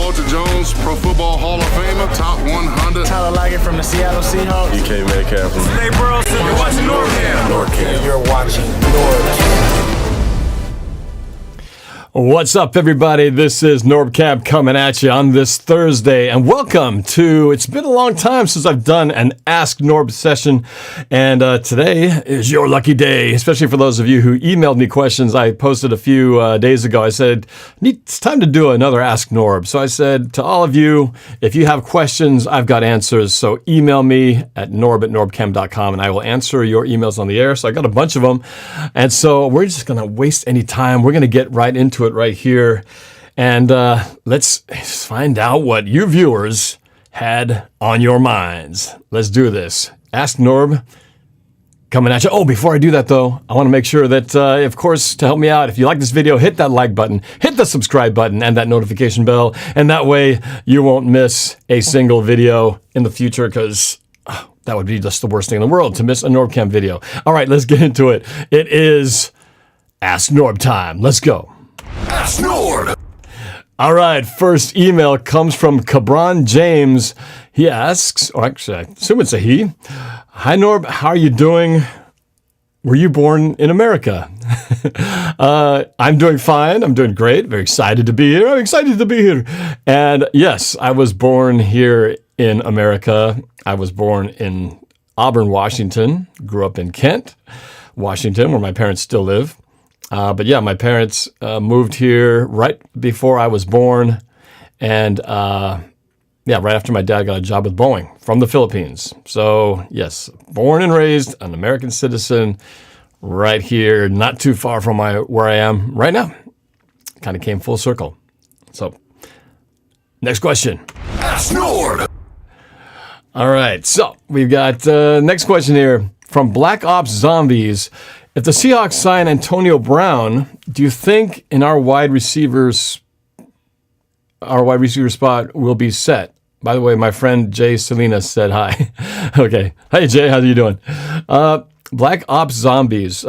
Boelter Jones, Pro Football Hall of Famer, top 100. Tyler Lockett from the Seattle Seahawks. DK Metcalf from Hey, Burleson, you're watching NorbCam. NorbCam. You're watching NorbCam. What's up, everybody? This is NorbCam coming at you on this Thursday, and welcome to, it's been a long time since I've done an Ask Norb session, and today is your lucky day, especially for those of you who emailed me questions. I posted a few days ago. I said, it's time to do another Ask Norb. So I said to all of you, if you have questions, I've got answers, so email me at norb@norbcam.com, and I will answer your emails on the air. So I got a bunch of them, and so we're just going to waste any time. We're going to get right into it right here, and let's find out what you viewers had on your minds. Let's do this. Ask Norb coming at you. Oh, before I do that though, I want to make sure that of course, to help me out, if you like this video, hit that like button, hit the subscribe button, and that notification bell, and that way you won't miss a single video in the future, because that would be just the worst thing in the world, to miss a NorbCam video. All right, let's get into it. It is Ask Norb time. Let's go. Ask Norb. All right, first email comes from Cabron James. He asks, or actually I assume it's a he. Hi Norb, how are you doing? Were you born in America? I'm doing fine. I'm doing great. Very excited to be here. I'm excited to be here. And yes, I was born here in America. I was born in Auburn, Washington. Grew up in Kent, Washington, where my parents still live. But yeah, my parents moved here right before I was born, and yeah, right after my dad got a job with Boeing from the Philippines. So yes, born and raised, an American citizen, right here, not too far from where I am right now. Kind of came full circle. So, next question. Ask Norb. All right, so we've got next question here from Black Ops Zombies. If the Seahawks sign Antonio Brown, do you think in our wide receiver spot will be set? By the way, my friend Jay Salinas said hi. Okay. Hey, Jay, how are you doing? Black Ops Zombies.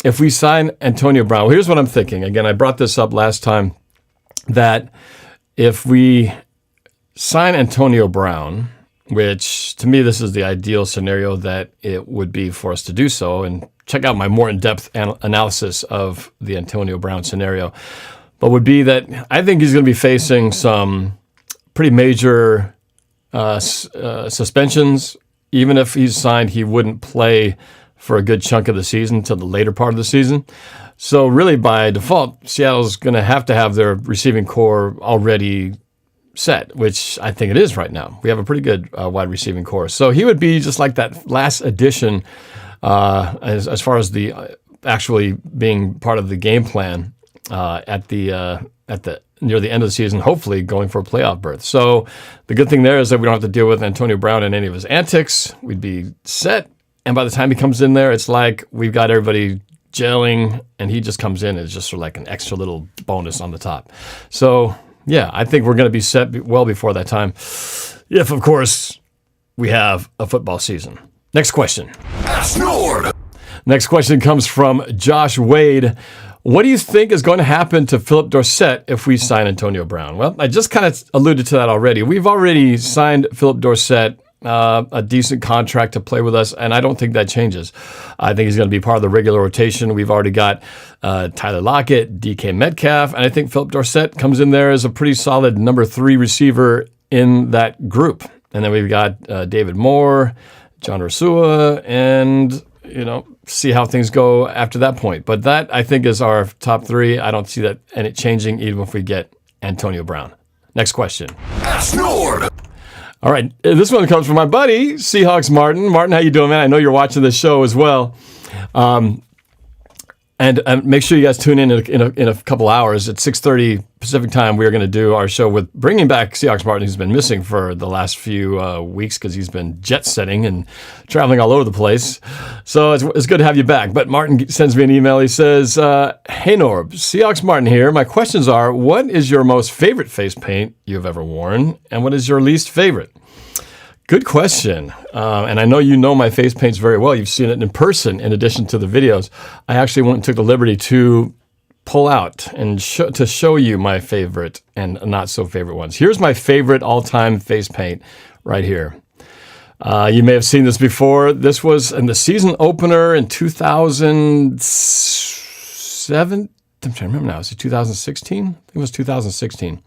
If we sign Antonio Brown, well, here's what I'm thinking. Again, I brought this up last time, that if we sign Antonio Brown, which to me, this is the ideal scenario that it would be for us to do so, and check out my more in-depth analysis of the Antonio Brown scenario, but would be that I think he's going to be facing some pretty major suspensions. Even if he's signed, he wouldn't play for a good chunk of the season till the later part of the season. So really, by default, Seattle's going to have their receiving core already set, which I think it is right now. We have a pretty good wide receiving core. So he would be just like that last addition as far as the actually being part of the game plan at the near the end of the season, hopefully going for a playoff berth. So the good thing there is that we don't have to deal with Antonio Brown and any of his antics. We'd be set, and by the time he comes in there, it's like we've got everybody gelling, and he just comes in as just sort of like an extra little bonus on the top. So yeah, I think we're going to be set well before that time, if of course we have a football season. Next question. Ask Norb. Next question comes from Josh Wade. What do you think is going to happen to Philip Dorsett if we sign Antonio Brown? Well, I just kind of alluded to that already. We've already signed Philip Dorsett a decent contract to play with us, and I don't think that changes. I think he's going to be part of the regular rotation. We've already got Tyler Lockett, DK Metcalf, and I think Philip Dorsett comes in there as a pretty solid number 3 receiver in that group. And then we've got David Moore, John Ursua, and, see how things go after that point. But that, I think, is our top 3. I don't see that and it changing even if we get Antonio Brown. Next question. Ask Norb. All right, this one comes from my buddy, Seahawks Martin. Martin, how you doing, man? I know you're watching this show as well. And make sure you guys tune in a couple hours at 6:30 Pacific time. We are going to do our show with bringing back Seahawks Martin, who's been missing for the last few weeks because he's been jet setting and traveling all over the place. So it's good to have you back. But Martin sends me an email. He says, "Hey Norb, Seahawks Martin here. My questions are: what is your most favorite face paint you've ever worn, and what is your least favorite?" Good question. And I know you know my face paints very well. You've seen it in person in addition to the videos. I actually went and took the liberty to pull out and to show you my favorite and not so favorite ones. Here's my favorite all-time face paint right here. You may have seen this before. This was in the season opener in 2007. I'm trying to remember now. Is it 2016? I think it was 2016.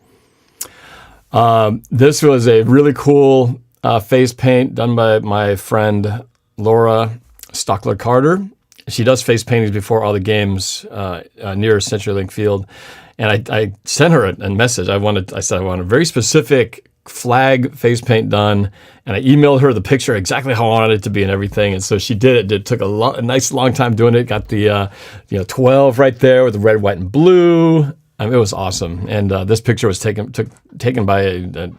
This was a really cool face paint done by my friend Laura Stockler-Carter. She does face paintings before all the games near CenturyLink Field. And I sent her a message. I said I want a very specific flag face paint done. And I emailed her the picture exactly how I wanted it to be and everything. And so she did it. It took a nice long time doing it. Got the 12 right there with the red, white, and blue. I mean, it was awesome. And this picture was taken by a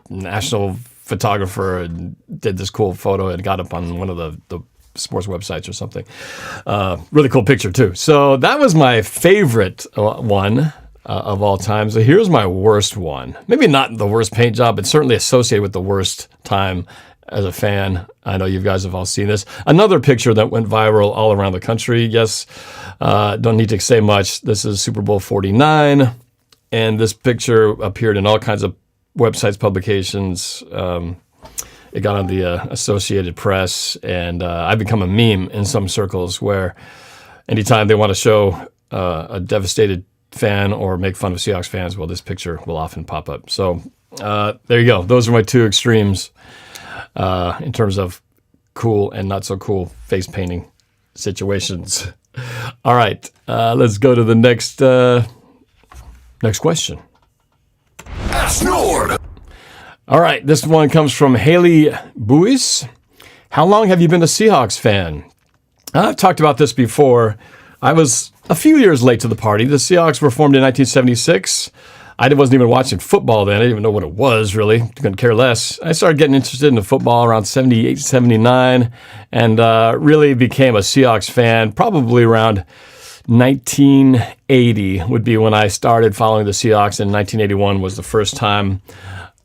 national photographer and did this cool photo and got up on one of the sports websites or something. Really cool picture too. So that was my favorite one of all time. So here's my worst one. Maybe not the worst paint job, but certainly associated with the worst time as a fan. I know you guys have all seen this. Another picture that went viral all around the country. Yes, don't need to say much. This is Super Bowl 49. And this picture appeared in all kinds of websites, publications. It got on the Associated Press, and I've become a meme in some circles where anytime they want to show a devastated fan or make fun of Seahawks fans, well, this picture will often pop up. So there you go. Those are my two extremes in terms of cool and not so cool face painting situations. All right, let's go to the next question. Ask Nord. All right, this one comes from Haley Buis. How long have you been a Seahawks fan? I've talked about this before. I was a few years late to the party. The Seahawks were formed in 1976. I wasn't even watching football then. I didn't even know what it was, really. Couldn't care less. I started getting interested in the football around 78, 79, and really became a Seahawks fan probably around 1980 would be when I started following the Seahawks, and 1981 was the first time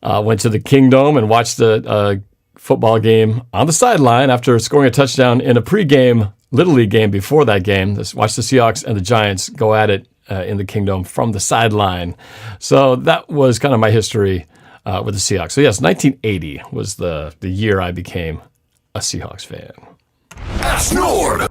went to the Kingdome and watched the football game on the sideline after scoring a touchdown in a pregame Little League game before that game. Watched the Seahawks and the Giants go at it in the Kingdome from the sideline. So that was kind of my history with the Seahawks. So yes, 1980 was the year I became a Seahawks fan. Ask Nord.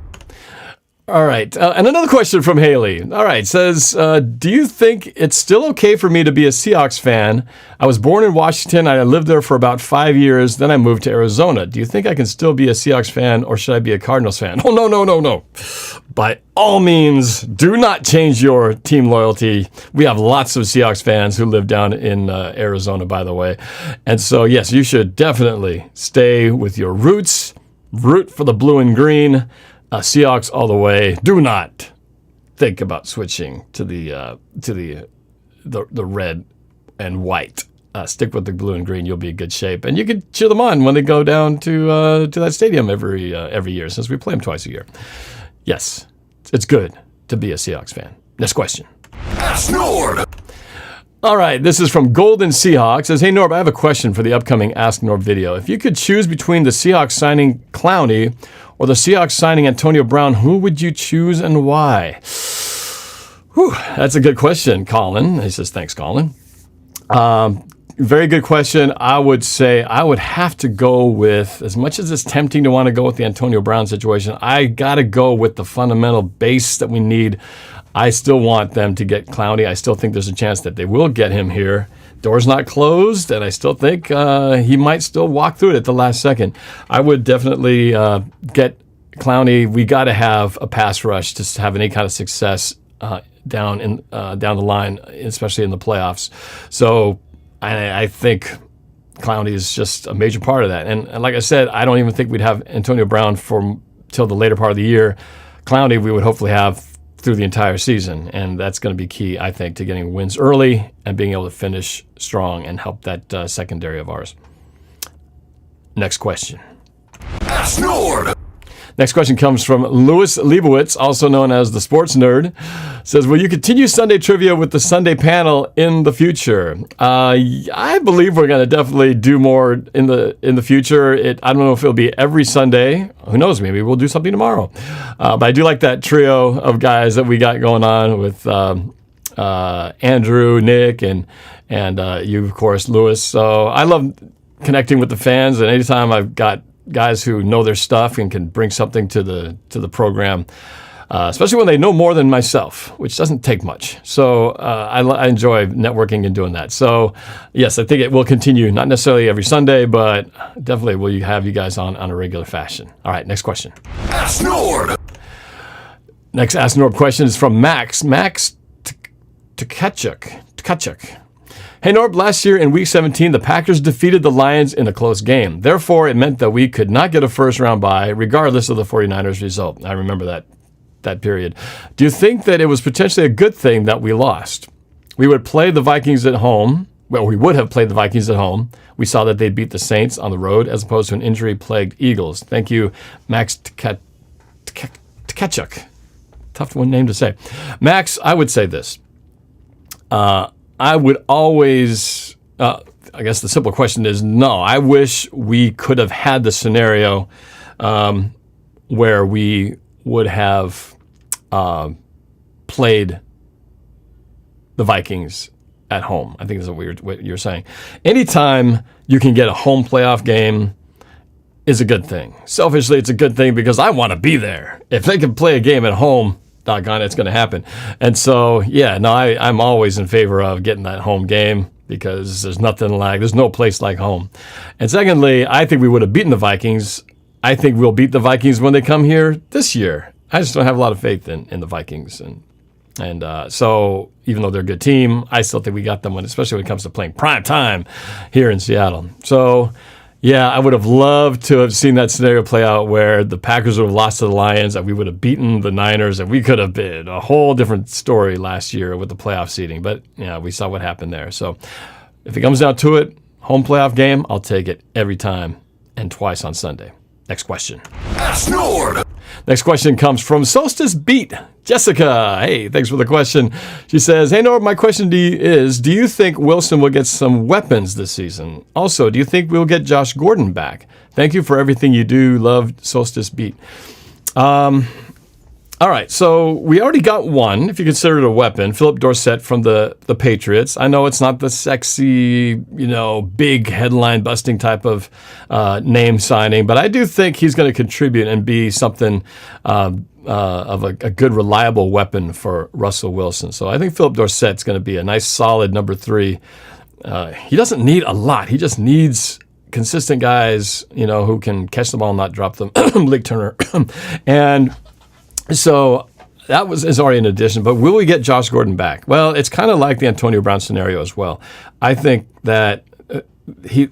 All right. And another question from Haley. All right. Says, do you think it's still okay for me to be a Seahawks fan? I was born in Washington. I lived there for about 5 years. Then I moved to Arizona. Do you think I can still be a Seahawks fan, or should I be a Cardinals fan? Oh, no. By all means, do not change your team loyalty. We have lots of Seahawks fans who live down in Arizona, by the way. And so, yes, you should definitely stay with your roots. Root for the blue and green. Seahawks all the way. Do not think about switching to the red and white. Stick with the blue and green. You'll be in good shape, and you can cheer them on when they go down to that stadium every year, since we play them twice a year. Yes, it's good to be a Seahawks fan. Next question. Ask Nord. All right, this is from Golden Seahawks. Says, hey, Norb, I have a question for the upcoming Ask Norb video. If you could choose between the Seahawks signing Clowney or the Seahawks signing Antonio Brown, who would you choose and why? Whew, that's a good question, Colin. He says, thanks, Colin. Very good question. I would say I would have to go with, as much as it's tempting to want to go with the Antonio Brown situation, I got to go with the fundamental base that we need. I still want them to get Clowney. I still think there's a chance that they will get him here. Door's not closed, and I still think he might still walk through it at the last second. I would definitely get Clowney. We got to have a pass rush to have any kind of success down the line, especially in the playoffs. So I think Clowney is just a major part of that. And like I said, I don't even think we'd have Antonio Brown till the later part of the year. Clowney we would hopefully have through the entire season, and that's going to be key, I think, to getting wins early and being able to finish strong and help that secondary of ours. Next question. Ask Nord. Next question comes from Louis Leibowitz, also known as the Sports Nerd. Says, will you continue Sunday trivia with the Sunday panel in the future? I believe we're going to definitely do more in the future. I don't know if it'll be every Sunday. Who knows? Maybe we'll do something tomorrow. But I do like that trio of guys that we got going on with Andrew, Nick, and you, of course, Louis. So I love connecting with the fans, and anytime I've got guys who know their stuff and can bring something to the program, especially when they know more than myself, which doesn't take much. So I enjoy networking and doing that. So yes, I think it will continue, not necessarily every Sunday, but definitely will have you guys on a regular fashion. All right, next question. Ask Norb. Next Ask Norb question is from Max. Max Tkachuk. Hey Norb, last year in Week 17, the Packers defeated the Lions in a close game. Therefore, it meant that we could not get a first-round bye, regardless of the 49ers result. I remember that period. Do you think that it was potentially a good thing that we lost? We would play the Vikings at home. Well, we would have played the Vikings at home. We saw that they beat the Saints on the road as opposed to an injury-plagued Eagles. Thank you, Max Tkachuk. Tough one name to say. Max, I would say this. I would always, I guess the simple question is no. I wish we could have had the scenario where we would have played the Vikings at home. I think that's what you're saying. Anytime you can get a home playoff game is a good thing. Selfishly, it's a good thing because I want to be there. If they can play a game at home, doggone it's going to happen. And so, yeah, no, I'm always in favor of getting that home game because there's no place like home. And secondly, I think we would have beaten the Vikings. I think we'll beat the Vikings when they come here this year. I just don't have a lot of faith in the Vikings. And so even though they're a good team, I still think we got them, especially when it comes to playing prime time here in Seattle. So, yeah, I would have loved to have seen that scenario play out where the Packers would have lost to the Lions, that we would have beaten the Niners, and we could have been a whole different story last year with the playoff seeding. But, yeah, we saw what happened there. So if it comes down to it, home playoff game, I'll take it every time and twice on Sunday. Next question. Ask Norb. Next question comes from Solstice Beat. Jessica, hey, thanks for the question. She says, hey, Norb, my question to you is, do you think Wilson will get some weapons this season? Also, do you think we'll get Josh Gordon back? Thank you for everything you do. Love, Solstice Beat. All right, so we already got one, if you consider it a weapon, Philip Dorsett from the Patriots. I know it's not the sexy, big headline-busting type of name signing, but I do think he's going to contribute and be something of a good, reliable weapon for Russell Wilson. So I think Philip Dorsett's going to be a nice, solid number 3. He doesn't need a lot. He just needs consistent guys, who can catch the ball and not drop them. Blake Turner. And so that is already an addition, but will we get Josh Gordon back? Well, it's kind of like the Antonio Brown scenario as well. I think that he,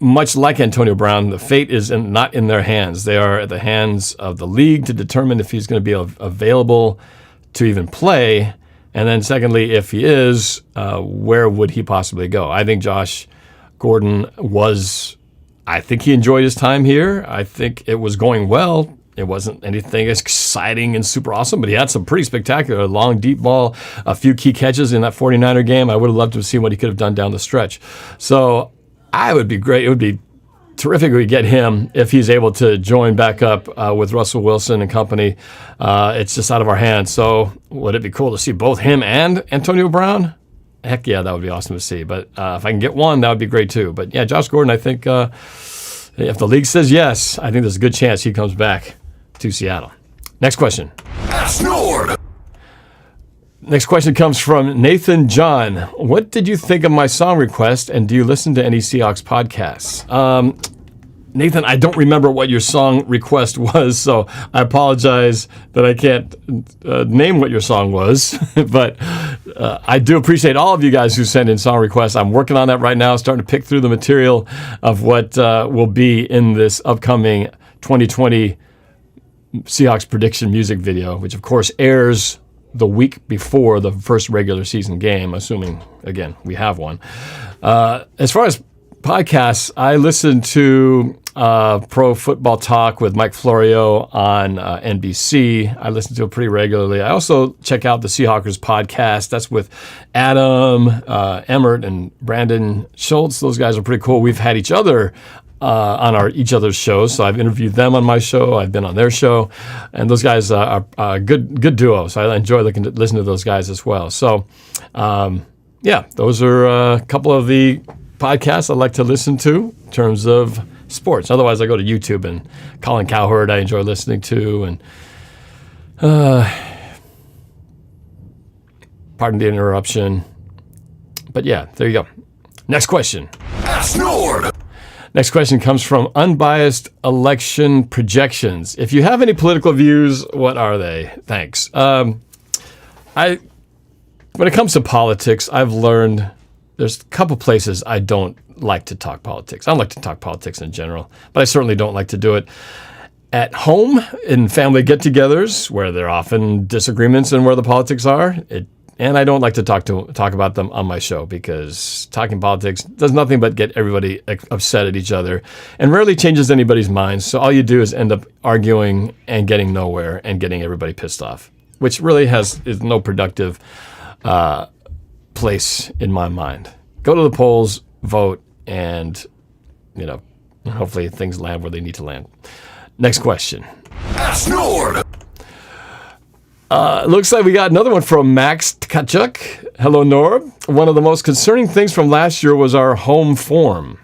much like Antonio Brown, the fate is not in their hands. They are at the hands of the league to determine if he's going to be available to even play. And then secondly, if he is, where would he possibly go? I think Josh Gordon I think he enjoyed his time here. I think it was going well. It wasn't anything exciting and super awesome, but he had some pretty spectacular long, deep ball, a few key catches in that 49er game. I would have loved to have seen what he could have done down the stretch. So it would be great. It would be terrific if we get him if he's able to join back up with Russell Wilson and company. It's just out of our hands. So would it be cool to see both him and Antonio Brown? Heck yeah, that would be awesome to see. But if I can get one, that would be great too. But yeah, Josh Gordon, I think if the league says yes, I think there's a good chance he comes back to Seattle. Next question. Ask Norb. Next question comes from Nathan John. What did you think of my song request, and do you listen to any Seahawks podcasts? Nathan, I don't remember what your song request was, so I apologize that I can't name what your song was. But I do appreciate all of you guys who send in song requests. I'm working on that right now, starting to pick through the material of what will be in this upcoming 2020 Seahawks prediction music video, which of course airs the week before the first regular season game, assuming, again, we have one. As far as podcasts, I listen to Pro Football Talk with Mike Florio on NBC. I listen to it pretty regularly. I also check out the Seahawkers podcast. That's with Adam, Emmert, and Brandon Schultz. Those guys are pretty cool. We've had each other on each other's shows. So I've interviewed them on my show. I've been on their show. And those guys are a good duo. So I enjoy listening to those guys as well. So, those are a couple of the podcasts I like to listen to in terms of sports. Otherwise, I go to YouTube, and Colin Cowherd I enjoy listening to. And pardon the interruption. But yeah, there you go. Next question. Ask Norb. Next question comes from Unbiased Election Projections. If you have any political views, what are they? Thanks. When it comes to politics, I've learned there's a couple places I don't like to talk politics. I don't like to talk politics in general, but I certainly don't like to do it at home in family get-togethers where there are often disagreements and where the politics are. And I don't like to talk about them on my show because talking politics does nothing but get everybody upset at each other and rarely changes anybody's minds. So all you do is end up arguing and getting nowhere and getting everybody pissed off, which really is no productive place in my mind. Go to the polls, vote, and hopefully things land where they need to land. Next question. Ask Norb. Looks like we got another one from Max Tkachuk. Hello, Norb. One of the most concerning things from last year was our home form.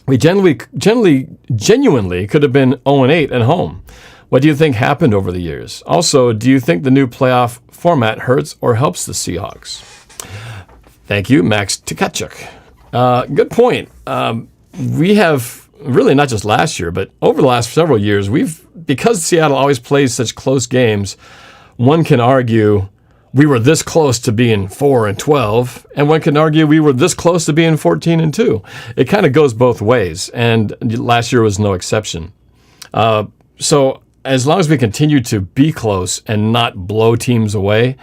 We genuinely could have been 0-8 at home. What do you think happened over the years? Also, do you think the new playoff format hurts or helps the Seahawks? Thank you, Max Tkachuk. Good point. We have really not just last year, but over the last several years, because Seattle always plays such close games, one can argue we were this close to being 4-12, and one can argue we were this close to being 14-2. It kind of goes both ways, and last year was no exception. So as long as we continue to be close and not blow teams away,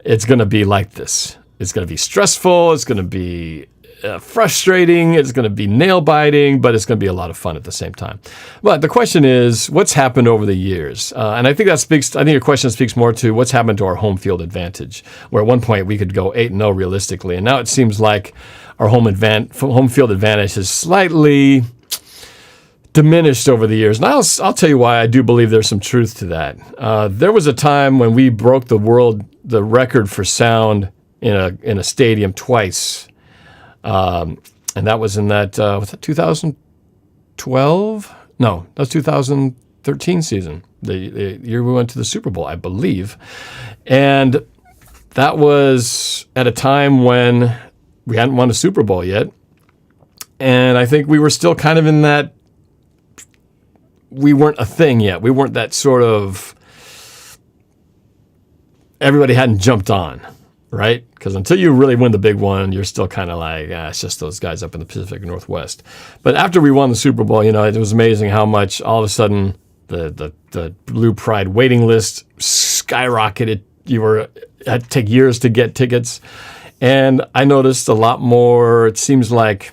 it's going to be like this. It's going to be stressful. It's going to be frustrating. It's going to be nail-biting, but it's going to be a lot of fun at the same time. But the question is, what's happened over the years? And I think your question speaks more to what's happened to our home field advantage, where at one point we could go 8-0 realistically, and now it seems like our home field advantage has slightly diminished over the years. And I'll tell you why I do believe there's some truth to that. There was a time when we broke the record for sound in a stadium twice. And that was in was that 2012? No, that was 2013 season, the year we went to the Super Bowl, I believe. And that was at a time when we hadn't won a Super Bowl yet. And I think we were still kind of in that, we weren't a thing yet. We weren't that sort of, everybody hadn't jumped on. Right? Because until you really win the big one, you're still kind of like, it's just those guys up in the Pacific Northwest. But after we won the Super Bowl, it was amazing how much all of a sudden the Blue Pride waiting list skyrocketed. Had to take years to get tickets. And I noticed a lot more, it seems like,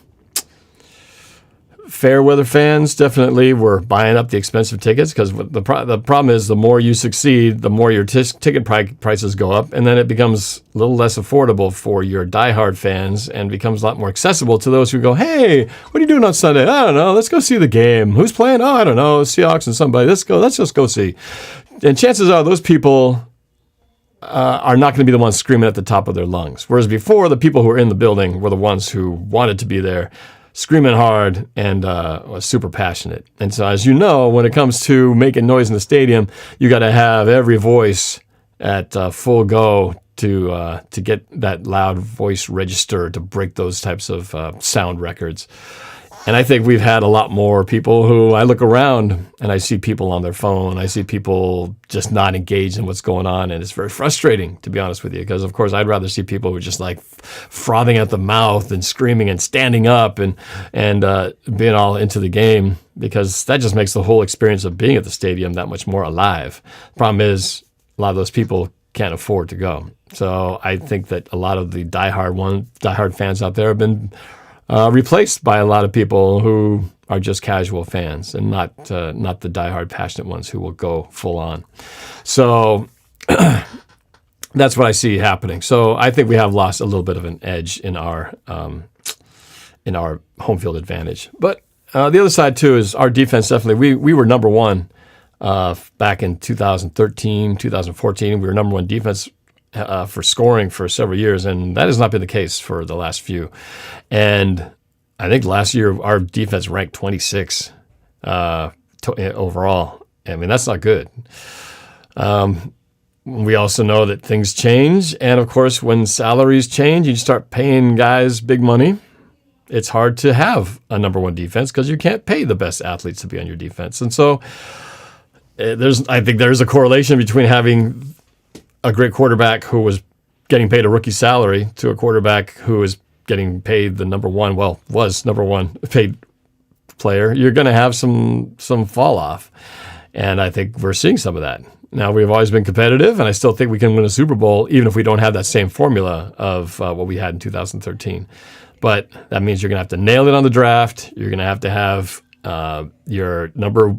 fair weather fans definitely were buying up the expensive tickets because the problem is the more you succeed, the more your ticket prices go up, and then it becomes a little less affordable for your diehard fans and becomes a lot more accessible to those who go, hey, what are you doing on Sunday? I don't know. Let's go see the game. Who's playing? Oh, I don't know. Seahawks and somebody. Let's just go see. And chances are those people are not going to be the ones screaming at the top of their lungs. Whereas before, the people who were in the building were the ones who wanted to be there, screaming hard and was super passionate. And so, as you know, when it comes to making noise in the stadium, you got to have every voice at full go to get that loud voice register to break those types of sound records. And I think we've had a lot more people who I look around and I see people on their phone. I see people just not engaged in what's going on. And it's very frustrating, to be honest with you, because, of course, I'd rather see people who are just like frothing at the mouth and screaming and standing up and being all into the game, because that just makes the whole experience of being at the stadium that much more alive. Problem is, a lot of those people can't afford to go. So I think that a lot of the diehard fans out there have been replaced by a lot of people who are just casual fans and not the diehard passionate ones who will go full on. So that's what I see happening. So I think we have lost a little bit of an edge in our home field advantage. But the other side too is our defense. Definitely, we were number one back in 2013, 2014. We were number one defense for scoring for several years, and that has not been the case for the last few. And I think last year our defense ranked 26 overall. I mean, that's not good. We also know that things change, and of course, when salaries change, you start paying guys big money. It's hard to have a number one defense because you can't pay the best athletes to be on your defense. And so I think there's a correlation between having a great quarterback who was getting paid a rookie salary to a quarterback who was getting paid the was number one paid player. You're going to have some fall off. And I think we're seeing some of that. Now, we've always been competitive, and I still think we can win a Super Bowl, even if we don't have that same formula of what we had in 2013. But that means you're going to have to nail it on the draft. You're going to have your number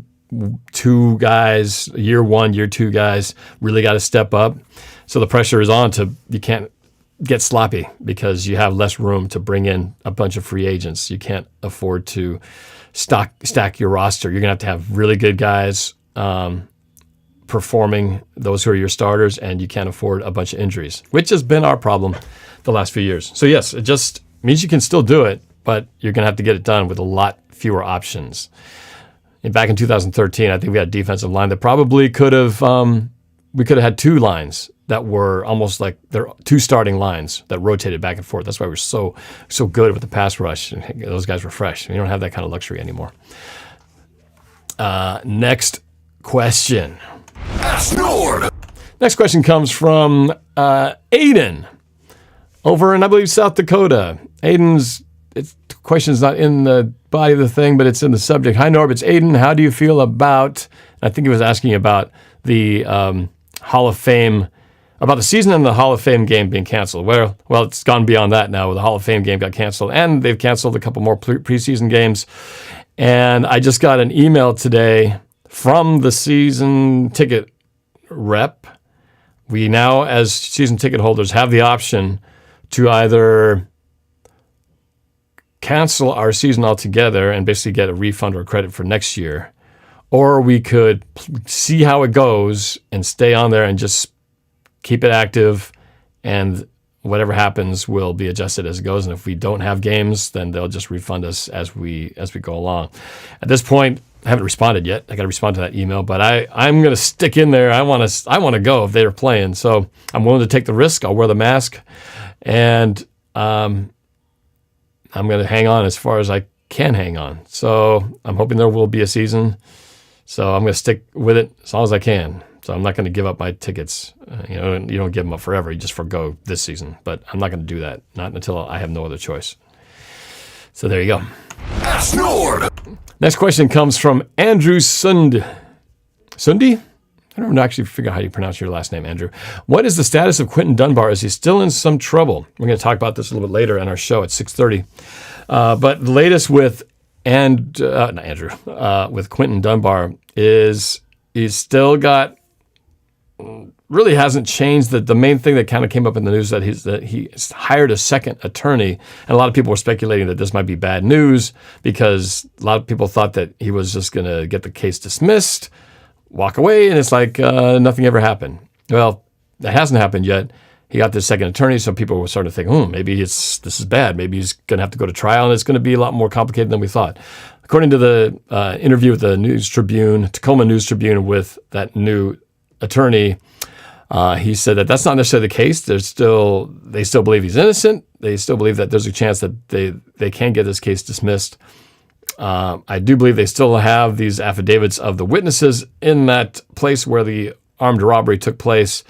two guys, year one, year two guys, really got to step up. So the pressure is on you can't get sloppy because you have less room to bring in a bunch of free agents. You can't afford to stack your roster. You're going to have really good guys performing, those who are your starters, and you can't afford a bunch of injuries, which has been our problem the last few years. So yes, it just means you can still do it, but you're going to have to get it done with a lot fewer options. And back in 2013, I think we had a defensive line that probably could have had two lines that were almost like they're two starting lines that rotated back and forth. That's why we're so good with the pass rush. And those guys were fresh. We don't have that kind of luxury anymore. Next question. Ask Norb. Next question comes from Aiden over in, I believe, South Dakota. Aiden's question's not in the body of the thing, but it's in the subject. Hi, Norb. It's Aiden. How do you feel about, I think he was asking about the Hall of Fame, about the season and the Hall of Fame game being canceled. Well, it's gone beyond that now. The Hall of Fame game got canceled, and they've canceled a couple more preseason games. And I just got an email today from the season ticket rep. We now, as season ticket holders, have the option to either cancel our season altogether and basically get a refund or credit for next year, or we could see how it goes and stay on there and just keep it active, and whatever happens will be adjusted as it goes. And if we don't have games, then they'll just refund us as we go along. At this point, I haven't responded yet. I got to respond to that email, but I'm going to stick in there. I want to go if they're playing. So I'm willing to take the risk. I'll wear the mask, and I'm going to hang on as far as I can hang on. So I'm hoping there will be a season. So I'm going to stick with it as long as I can. So I'm not going to give up my tickets. You don't give them up forever. You just forgo this season. But I'm not going to do that. Not until I have no other choice. So there you go. Ask Norb. Next question comes from Andrew Sundi? I don't actually figure out how you pronounce your last name, Andrew. What is the status of Quinton Dunbar? Is he still in some trouble? We're going to talk about this a little bit later in our show at 6:30. But the latest with with Quinton Dunbar is he's still got, really hasn't changed. The main thing that kind of came up in the news that he hired a second attorney, and a lot of people were speculating that this might be bad news because a lot of people thought that he was just going to get the case dismissed, walk away, and it's like nothing ever happened. Well, that hasn't happened yet. He got this second attorney, so people were starting to think, maybe this is bad. Maybe he's going to have to go to trial, and it's going to be a lot more complicated than we thought. According to the interview with the Tacoma News Tribune with that new attorney, he said that that's not necessarily the case. They still believe he's innocent. They still believe that there's a chance that they can get this case dismissed. I do believe they still have these affidavits of the witnesses in that place where the armed robbery took place,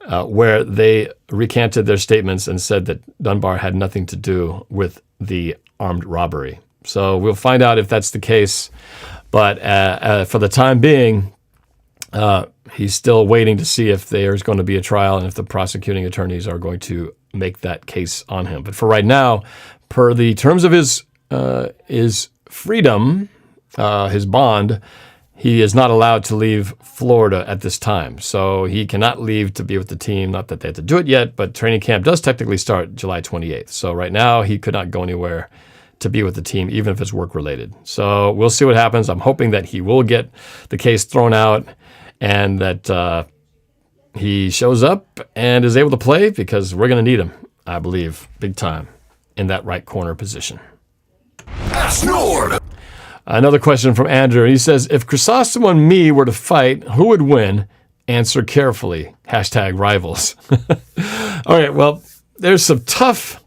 where they recanted their statements and said that Dunbar had nothing to do with the armed robbery. So we'll find out if that's the case. But for the time being, he's still waiting to see if there's going to be a trial and if the prosecuting attorneys are going to make that case on him. But for right now, per the terms of his freedom, his bond, he is not allowed to leave Florida at this time. So he cannot leave to be with the team. Not that they have to do it yet, but training camp does technically start July 28th. So right now he could not go anywhere to be with the team, even if it's work-related. So we'll see what happens. I'm hoping that he will get the case thrown out and that he shows up and is able to play, because we're going to need him, I believe, big time in that right corner position. Ask Nord. Another question from Andrew. He says, if Chrysostom and me were to fight, who would win? Answer carefully. #rivals. All right, well, there's some tough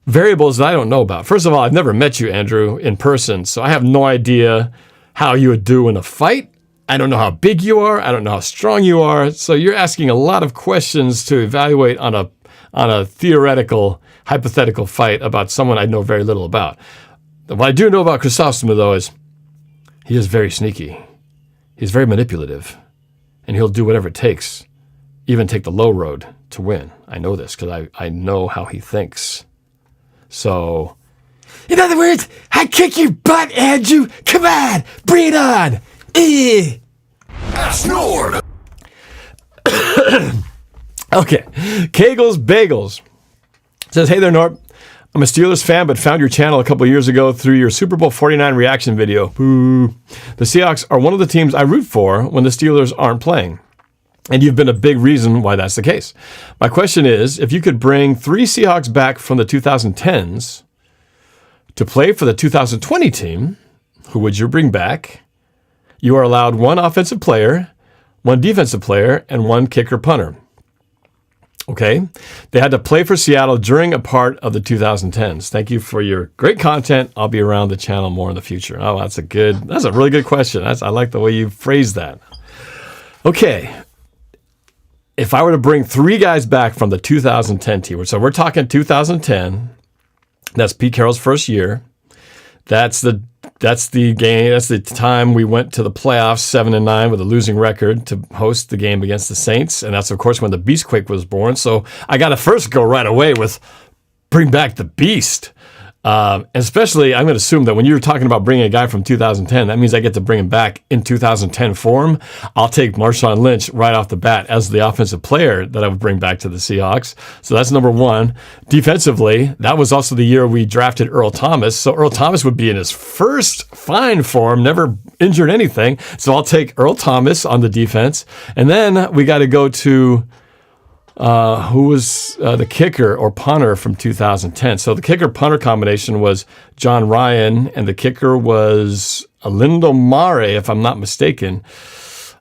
variables that I don't know about. First of all, I've never met you, Andrew, in person, so I have no idea how you would do in a fight. I don't know how big you are. I don't know how strong you are. So you're asking a lot of questions to evaluate on a theoretical, hypothetical fight about someone I know very little about. What I do know about Chrysostom, though, is he is very sneaky. He's very manipulative, and he'll do whatever it takes, even take the low road to win. I know this because I know how he thinks. So, in other words, I kick your butt, Andrew. Come on, bring it on. Ask Nord. Okay, Kegels Bagels says, hey there, Norb. I'm a Steelers fan, but found your channel a couple years ago through your Super Bowl 49 reaction video. Boo. The Seahawks are one of the teams I root for when the Steelers aren't playing. And you've been a big reason why that's the case. My question is, if you could bring 3 Seahawks back from the 2010s to play for the 2020 team, who would you bring back? You are allowed 1 offensive player, 1 defensive player, and 1 kicker punter. Okay. They had to play for Seattle during a part of the 2010s. Thank you for your great content. I'll be around the channel more in the future. Oh, that's a really good question. I like the way you phrased that. Okay. If I were to bring 3 guys back from the 2010 team, so we're talking 2010, that's Pete Carroll's first year. That's the game. That's the time we went to the playoffs 7-9 with a losing record to host the game against the Saints. And that's, of course, when the Beastquake was born. So I got to first go right away with bring back the Beast. Especially, I'm going to assume that when you're talking about bringing a guy from 2010, that means I get to bring him back in 2010 form. I'll take Marshawn Lynch right off the bat as the offensive player that I would bring back to the Seahawks. So that's number 1. Defensively, that was also the year we drafted Earl Thomas. So Earl Thomas would be in his first fine form, never injured anything. So I'll take Earl Thomas on the defense. And then we got to go to who was the kicker or punter from 2010. So the kicker-punter combination was John Ryan, and the kicker was Alindo Mare, if I'm not mistaken.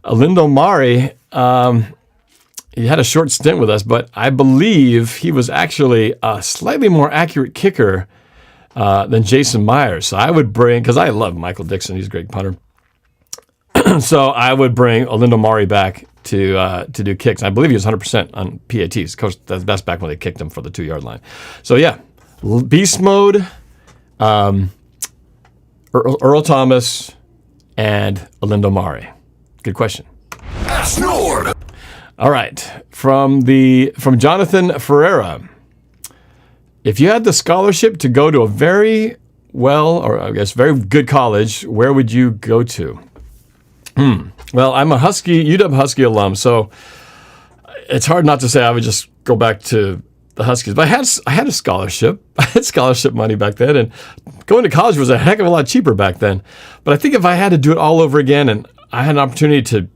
Alindo Mare, he had a short stint with us, but I believe he was actually a slightly more accurate kicker than Jason Myers. So I would bring, because I love Michael Dixon, he's a great punter. So I would bring Alindo Mare back to do kicks. I believe he was 100% on PATs. Coach, that's back when they kicked him for the 2-yard line. So yeah, beast mode, Earl Thomas, and Alindo Mare. Good question. Ask Nord. All right, from Jonathan Freier. If you had the scholarship to go to a very very good college, where would you go to? Well, I'm a UW Husky alum, so it's hard not to say I would just go back to the Huskies. But I had a scholarship. I had scholarship money back then, and going to college was a heck of a lot cheaper back then. But I think if I had to do it all over again and I had an opportunity to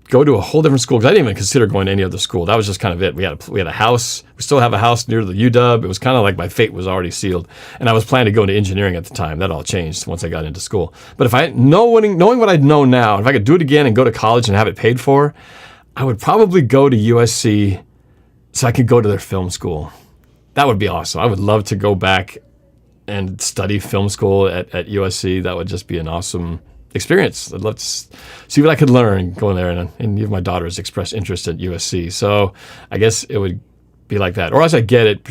go to a whole different school, because I didn't even consider going to any other school. That was just kind of it. We had a house. We still have a house near the UW. It was kind of like my fate was already sealed. And I was planning to go into engineering at the time. That all changed once I got into school. But if knowing what I know now, if I could do it again and go to college and have it paid for, I would probably go to USC so I could go to their film school. That would be awesome. I would love to go back and study film school at USC. That would just be an awesome experience. I'd love to see what I could learn going there, and even my daughter has expressed interest at USC. So I guess it would be like that. Or as I get it,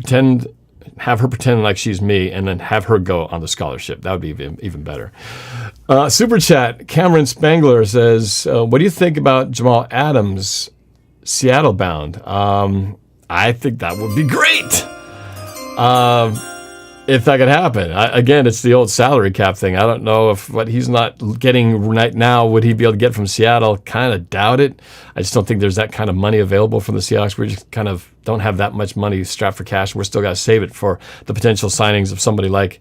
have her pretend like she's me, and then have her go on the scholarship. That would be even better. Super chat, Cameron Spangler says, what do you think about Jamal Adams, Seattle bound? I think that would be great. if that could happen. Again, it's the old salary cap thing. I don't know if what he's not getting right now would he be able to get from Seattle. Kind of doubt it. I just don't think there's that kind of money available from the Seahawks. We just kind of don't have that much money strapped for cash. We're still got to save it for the potential signings of somebody like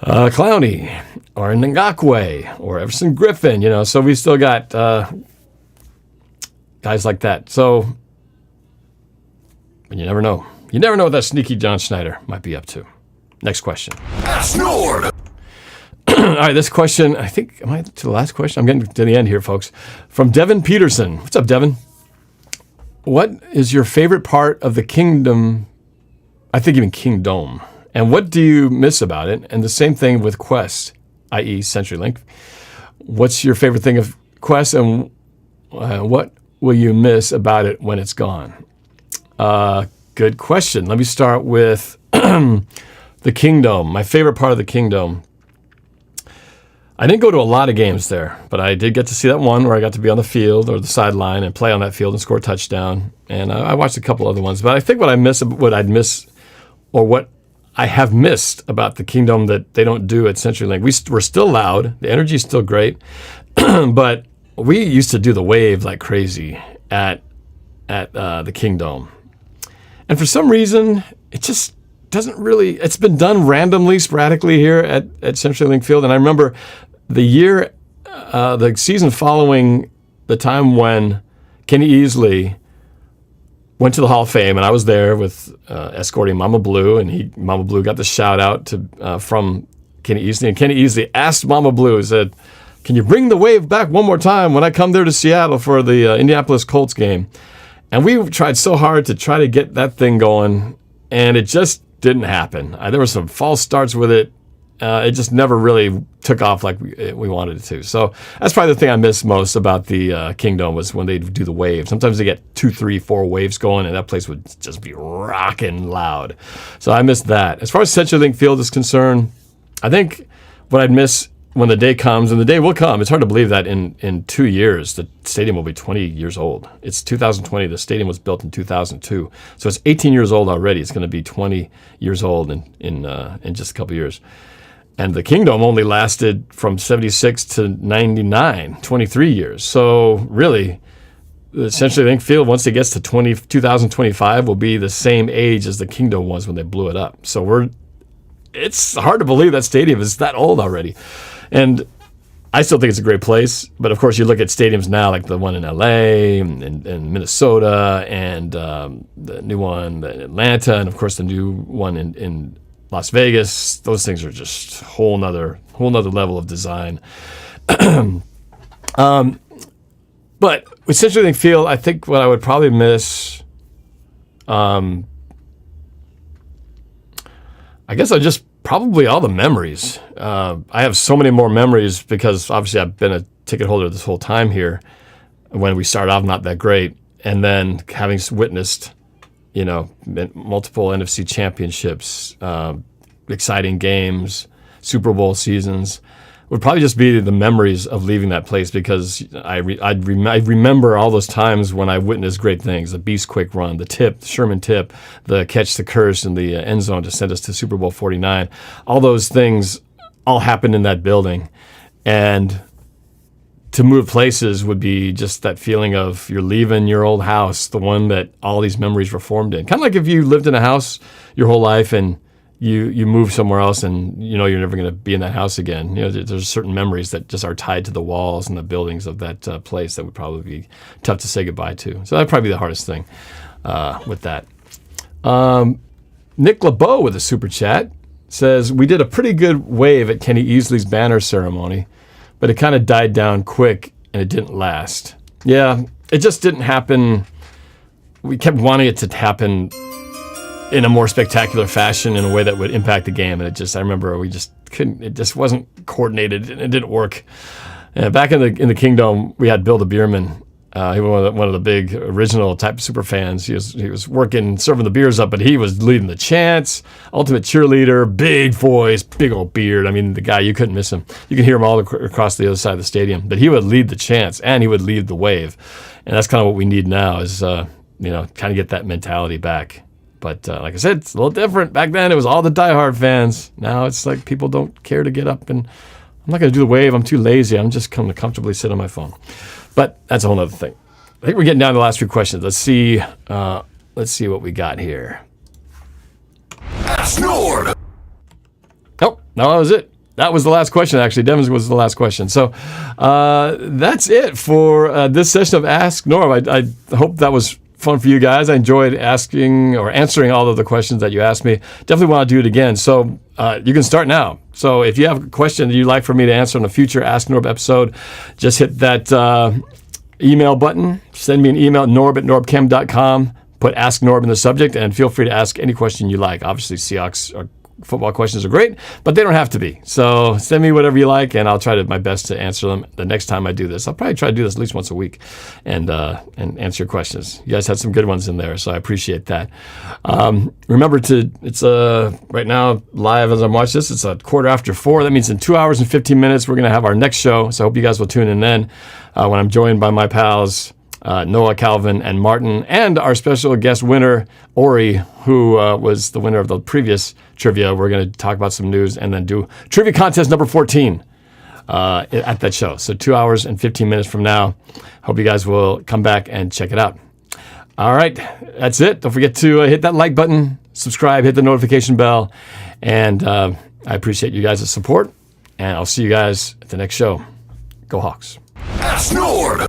Clowney or Ngakwe or Everson Griffin. So we still got guys like that. So, but you never know. You never know what that sneaky John Schneider might be up to. Next question. Ask Norb. All right, this question, I think, am I to the last question? I'm getting to the end here, folks. From Devin Peterson. What's up, Devin? What is your favorite part of the kingdom? I think even Kingdom. And what do you miss about it? And the same thing with Quest, i.e. CenturyLink. What's your favorite thing of Quest, and what will you miss about it when it's gone? Good question. Let me start with the Kingdom. My favorite part of the Kingdom. I didn't go to a lot of games there, but I did get to see that one where I got to be on the field or the sideline and play on that field and score a touchdown. And I watched a couple other ones. But I think what I have missed about the Kingdom that they don't do at CenturyLink. We're still loud. The energy is still great. But we used to do the wave like crazy at the Kingdom. And for some reason, it just doesn't really, it's been done randomly, sporadically here at CenturyLink Field. And I remember the season following the time when Kenny Easley went to the Hall of Fame, and I was there with escorting Mama Blue, and Mama Blue got the shout out from Kenny Easley. And Kenny Easley asked Mama Blue, he said, "Can you bring the wave back one more time when I come there to Seattle for the Indianapolis Colts game?" And we tried so hard to try to get that thing going, and it just didn't happen. There were some false starts with it. It just never really took off like we wanted it to. So that's probably the thing I miss most about the Kingdom was when they do the wave. Sometimes they get 2, 3, 4 waves going, and that place would just be rocking loud. So I missed that. As far as CenturyLink Field is concerned, I think what I'd miss when the day comes, and the day will come, it's hard to believe that in 2 years, the stadium will be 20 years old. It's 2020. The stadium was built in 2002. So it's 18 years old already. It's going to be 20 years old in just a couple years. And the Kingdom only lasted from 76 to 99, 23 years. So really, the CenturyLink Field, once it gets to 2025, will be the same age as the Kingdom was when they blew it up. So it's hard to believe that stadium is that old already. And I still think it's a great place. But of course, you look at stadiums now, like the one in LA and Minnesota, and the new one in Atlanta, and of course the new one in Las Vegas. Those things are just whole nother level of design. But with CenturyLink Field, I think what I would probably miss, I guess probably all the memories. I have so many more memories because obviously I've been a ticket holder this whole time here. When we started off not that great, and then having witnessed, multiple NFC championships, exciting games, Super Bowl seasons, would probably just be the memories of leaving that place because I remember all those times when I witnessed great things, the Beast Quick run, the Sherman tip, the catch the curse in the end zone to send us to Super Bowl 49. All those things all happened in that building. And to move places would be just that feeling of you're leaving your old house, the one that all these memories were formed in. Kind of like if you lived in a house your whole life and you move somewhere else and you're never going to be in that house again. There's certain memories that just are tied to the walls and the buildings of that place that would probably be tough to say goodbye to. So that'd probably be the hardest thing with that. Nick LaBow with a super chat says, "We did a pretty good wave at Kenny Easley's banner ceremony, but it kind of died down quick and it didn't last." Yeah, it just didn't happen. We kept wanting it to happen in a more spectacular fashion in a way that would impact the game. And I remember we just couldn't, it just wasn't coordinated and it didn't work. Back in the Kingdom, we had Bill the Beerman. He was one of the big original type of super fans. He was working, serving the beers up, but he was leading the chants, ultimate cheerleader, big voice, big old beard. I mean, the guy, you couldn't miss him. You could hear him all across the other side of the stadium, but he would lead the chants and he would lead the wave. And that's kind of what we need now is, kind of get that mentality back. But like I said, it's a little different. Back then, it was all the diehard fans. Now it's like people don't care to get up, and I'm not going to do the wave. I'm too lazy. I'm just going to comfortably sit on my phone. But that's a whole other thing. I think we're getting down to the last few questions. Let's see what we got here. Ask Norb. Oh, no, that was it. That was the last question, actually. Devin's was the last question. So that's it for this session of Ask Norb. I hope that was fun for you guys. I enjoyed asking or answering all of the questions that you asked me. Definitely want to do it again. So you can start now. So if you have a question that you'd like for me to answer in a future Ask Norb episode, just hit that email button. Send me an email at norb@norbcam.com. Put Ask Norb in the subject, and feel free to ask any question you like. Obviously, Seahawks or football questions are great, but they don't have to be. So send me whatever you like, and I'll try my best to answer them the next time I do this. I'll probably try to do this at least once a week and answer your questions. You guys had some good ones in there, so I appreciate that. Remember it's right now live as I'm watching this. It's 4:15. That means in 2 hours and 15 minutes, we're going to have our next show. So I hope you guys will tune in then when I'm joined by my pals, Noah, Calvin, and Martin, and our special guest winner, Ori, who was the winner of the previous trivia. We're going to talk about some news and then do trivia contest number 14 at that show. So 2 hours and 15 minutes from now. Hope you guys will come back and check it out. All right, that's it. Don't forget to hit that like button, subscribe, hit the notification bell, and I appreciate you guys' support, and I'll see you guys at the next show. Go Hawks. Ask Norb.